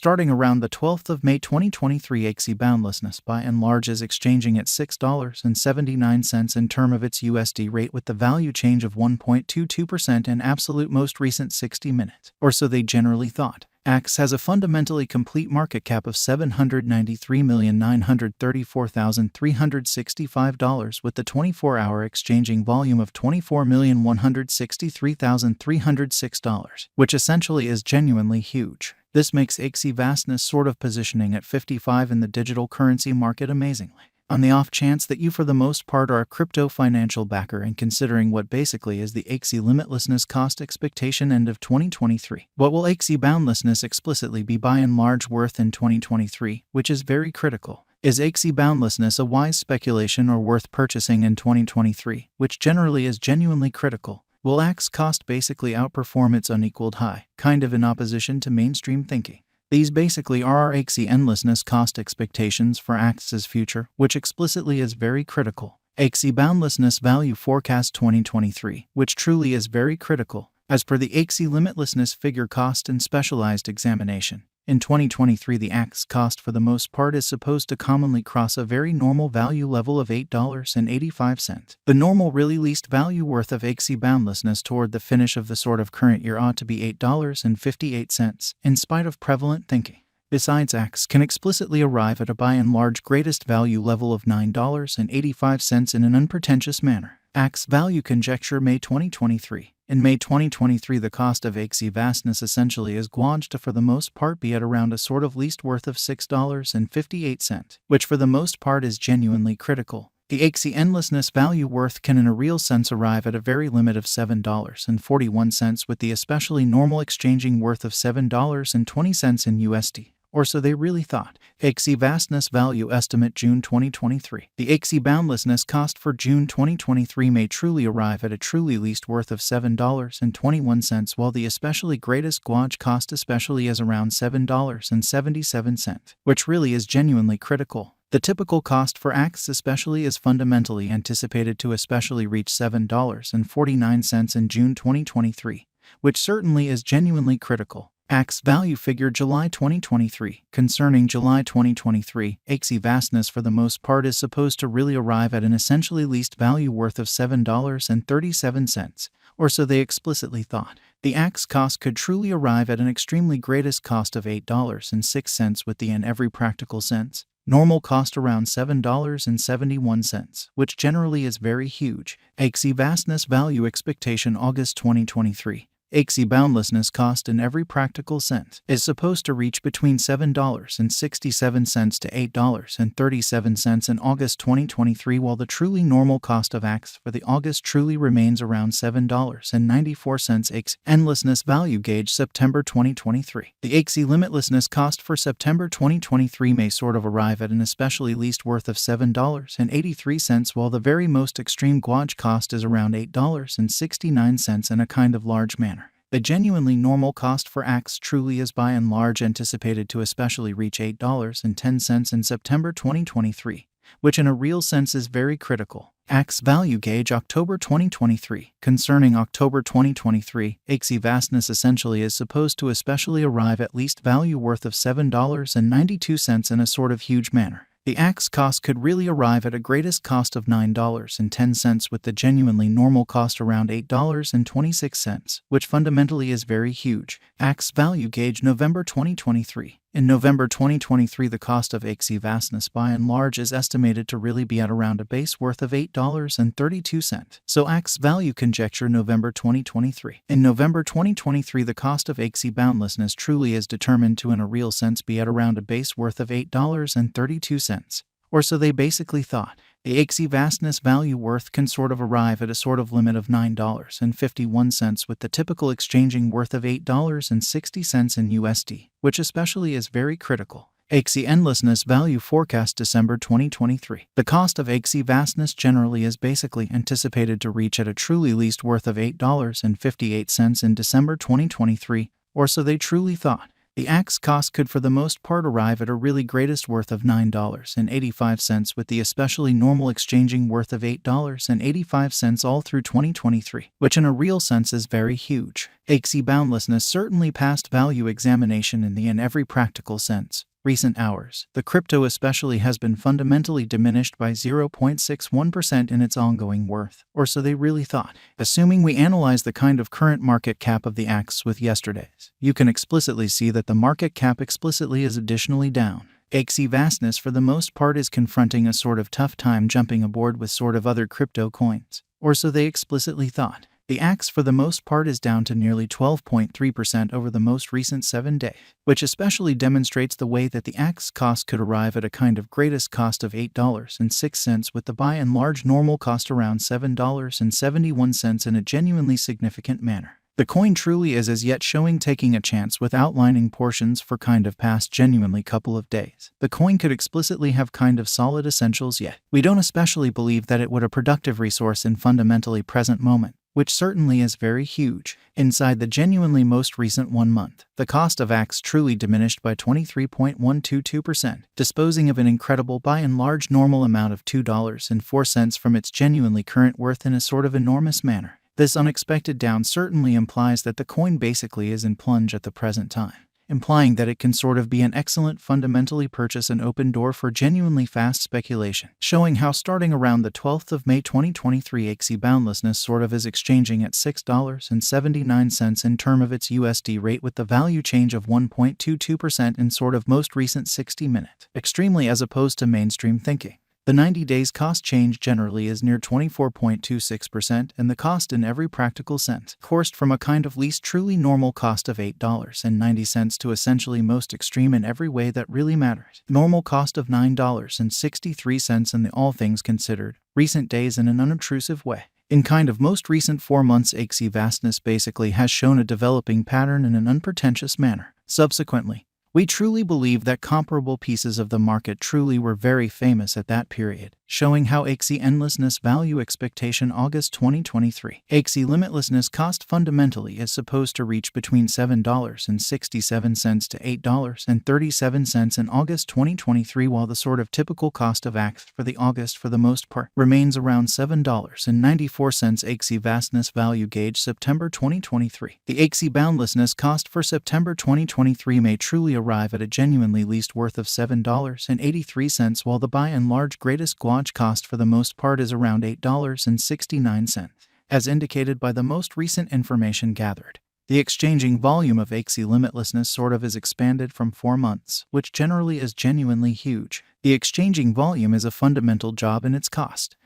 Starting around the 12th of May 2023, Axie boundlessness by and large is exchanging at $6.79 in term of its USD rate with the value change of 1.22% in absolute most recent 60 minutes, or so they generally thought. Axie has a fundamentally complete market cap of $793,934,365 with the 24-hour exchanging volume of $24,163,306, which essentially is genuinely huge. This makes Axie vastness sort of positioning at 55 in the digital currency market amazingly. On the off chance that you for the most part are a crypto financial backer and considering what basically is the Axie limitlessness cost expectation end of 2023. What will Axie boundlessness explicitly be by and large worth in 2023, which is very critical? Is Axie boundlessness a wise speculation or worth purchasing in 2023, which generally is genuinely critical? Will Axie cost basically outperform its unequaled high, kind of in opposition to mainstream thinking? These basically are our Axie endlessness cost expectations for Axie's future, which explicitly is very critical. Axie boundlessness value forecast 2023, which truly is very critical, as per the Axie limitlessness figure cost and specialized examination. In 2023, the Axie cost for the most part is supposed to commonly cross a very normal value level of $8.85. The normal really least value worth of Axie boundlessness toward the finish of the sort of current year ought to be $8.58, in spite of prevalent thinking. Besides, Axie can explicitly arrive at a by and large greatest value level of $9.85 in an unpretentious manner. Axie value conjecture May 2023. In May 2023, the cost of Axie vastness essentially is gauged to for the most part be at around a sort of least worth of $6.58, which for the most part is genuinely critical. The Axie endlessness value worth can in a real sense arrive at a very limit of $7.41 with the especially normal exchanging worth of $7.20 in USD. Or so they really thought. Axie vastness value estimate June 2023. The Axie boundlessness cost for June 2023 may truly arrive at a truly least worth of $7.21, while the especially greatest gauge cost especially is around $7.77, which really is genuinely critical. The typical cost for Axie especially is fundamentally anticipated to especially reach $7.49 in June 2023, which certainly is genuinely critical. Axie value figure July 2023. Concerning July 2023, Axie vastness for the most part is supposed to really arrive at an essentially least value worth of $7.37, or so they explicitly thought. The Axie cost could truly arrive at an extremely greatest cost of $8.06 with the in every practical sense. Normal cost around $7.71, which generally is very huge. Axie vastness value expectation August 2023. Axie boundlessness cost in every practical sense is supposed to reach between $7.67 to $8.37 in August 2023, while the truly normal cost of Axie for the August truly remains around $7.94. Axie endlessness value gauge September 2023. The Axie limitlessness cost for September 2023 may sort of arrive at an especially least worth of $7.83, while the very most extreme gauge cost is around $8.69 in a kind of large manner. The genuinely normal cost for Axie truly is by and large anticipated to especially reach $8.10 in September 2023, which in a real sense is very critical. Axie value gauge October 2023. Concerning October 2023, Axie vastness essentially is supposed to especially arrive at least value worth of $7.92 in a sort of huge manner. The Axie cost could really arrive at a greatest cost of $9.10 with the genuinely normal cost around $8.26, which fundamentally is very huge. Axie value gauge November 2023. In November 2023, the cost of Axie vastness by and large is estimated to really be at around a base worth of $8.32. So Axie value conjecture November 2023. In November 2023, the cost of Axie boundlessness truly is determined to in a real sense be at around a base worth of $8.32. Or so they basically thought. The Axie vastness value worth can sort of arrive at a sort of limit of $9.51 with the typical exchanging worth of $8.60 in USD, which especially is very critical. Axie endlessness value forecast December 2023. The cost of Axie vastness generally is basically anticipated to reach at a truly least worth of $8.58 in December 2023, or so they truly thought. The Axie cost could for the most part arrive at a really greatest worth of $9.85, with the especially normal exchanging worth of $8.85 all through 2023, which in a real sense is very huge. Axie boundlessness certainly passed value examination in every practical sense. Recent hours, the crypto especially has been fundamentally diminished by 0.61% in its ongoing worth, or so they really thought. Assuming we analyze the kind of current market cap of the Axie with yesterday's, you can explicitly see that the market cap explicitly is additionally down. Axie vastness for the most part is confronting a sort of tough time jumping aboard with sort of other crypto coins, or so they explicitly thought. The Axie for the most part is down to nearly 12.3% over the most recent 7 days, which especially demonstrates the way that the Axie cost could arrive at a kind of greatest cost of $8.06, with the by and large normal cost around $7.71 in a genuinely significant manner. The coin truly is as yet showing taking a chance with outlining portions for kind of past genuinely couple of days. The coin could explicitly have kind of solid essentials yet. We don't especially believe that it would a productive resource in fundamentally present moment, which certainly is very huge. Inside the genuinely most recent 1 month, the cost of Axie truly diminished by 23.122%, disposing of an incredible by and large normal amount of $2.04 from its genuinely current worth in a sort of enormous manner. This unexpected down certainly implies that the coin basically is in plunge at the present time, implying that it can sort of be an excellent fundamentally purchase and open door for genuinely fast speculation, showing how starting around the 12th of May 2023 Axie boundlessness sort of is exchanging at $6.79 in term of its USD rate, with the value change of 1.22% in sort of most recent 60-minute, extremely as opposed to mainstream thinking. The 90 days cost change generally is near 24.26%, and the cost in every practical sense coursed from a kind of least truly normal cost of $8.90 to essentially most extreme in every way that really matters. Normal cost of $9.63 in the all things considered recent days in an unobtrusive way. In kind of most recent 4 months, Axie vastness basically has shown a developing pattern in an unpretentious manner. Subsequently, we truly believe that comparable pieces of the market truly were very famous at that period, showing how Axie endlessness value expectation August 2023. Axie limitlessness cost fundamentally is supposed to reach between $7.67 to $8.37 in August 2023, while the sort of typical cost of Axie for the August for the most part remains around $7.94. Axie vastness value gauge September 2023. The Axie boundlessness cost for September 2023 may truly arrive at a genuinely least worth of $7.83, while the by and large greatest cost for the most part is around $8.69, as indicated by the most recent information gathered. The exchanging volume of Axie limitlessness sort of is expanded from 4 months, which generally is genuinely huge. The exchanging volume is a fundamental job in its cost.